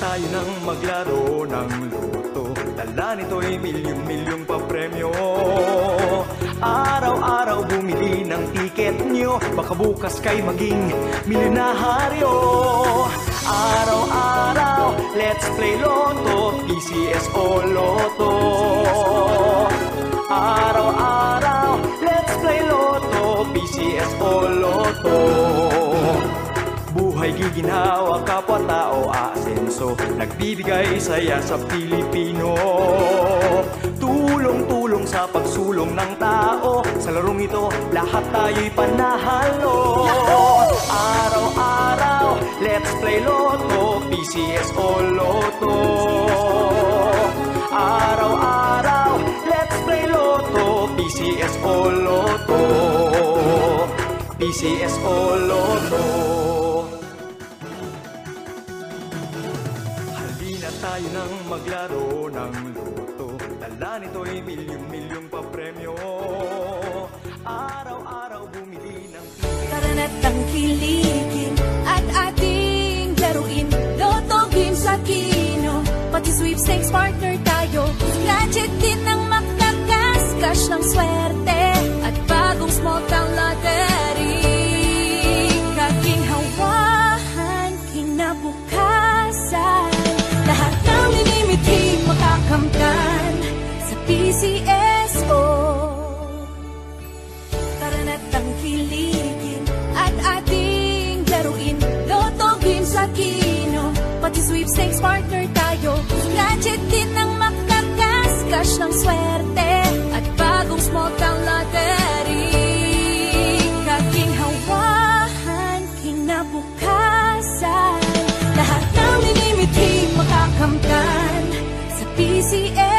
tayo nang maglaro ng loto. Dala nito'y milyong-milyong papremyo. Araw-araw bumili ng tiket nyo, baka bukas kay maging milyonaryo. Araw-araw, let's play Lotto, PCS o Lotto. Araw-araw, let's play Lotto, PCS o Lotto. Buhay giginhawa, kapwa-tao aasenso, nagbibigay saya sa Pilipino. Tulong-tulong sa pagsulong ng tao, sa larong ito lahat tayo'y panahalo. Araw-araw, let's play Lotto, PCS o Lotto. Araw-araw, let's play Lotto, PCS o Lotto. PCS o Lotto. Halina tayo nang maglaro ng loto. Dala nito'y milyong-milyong papremyo. Araw-araw bumili ng tiket. Tara na't tangkilikin at ating laruin Lotto Games sa Kino. Pati sweepstakes partner tayo. Gadget din ang makakas, cash ng swerte at bagong small town lottery. Kaginhawahan, kinabukasan, lahat ng linimiti makakamtan sa PCSO. Tara na't tangkilikin at ating laruin Lotto Games sa Kino. Pati sweepstakes partner tayo. Gadget din ang makakas, cash ng swerte at bagong small town lottery. Kaginhawahan, kinabukasan, lahat ng linimiti makakamtan sa PCS.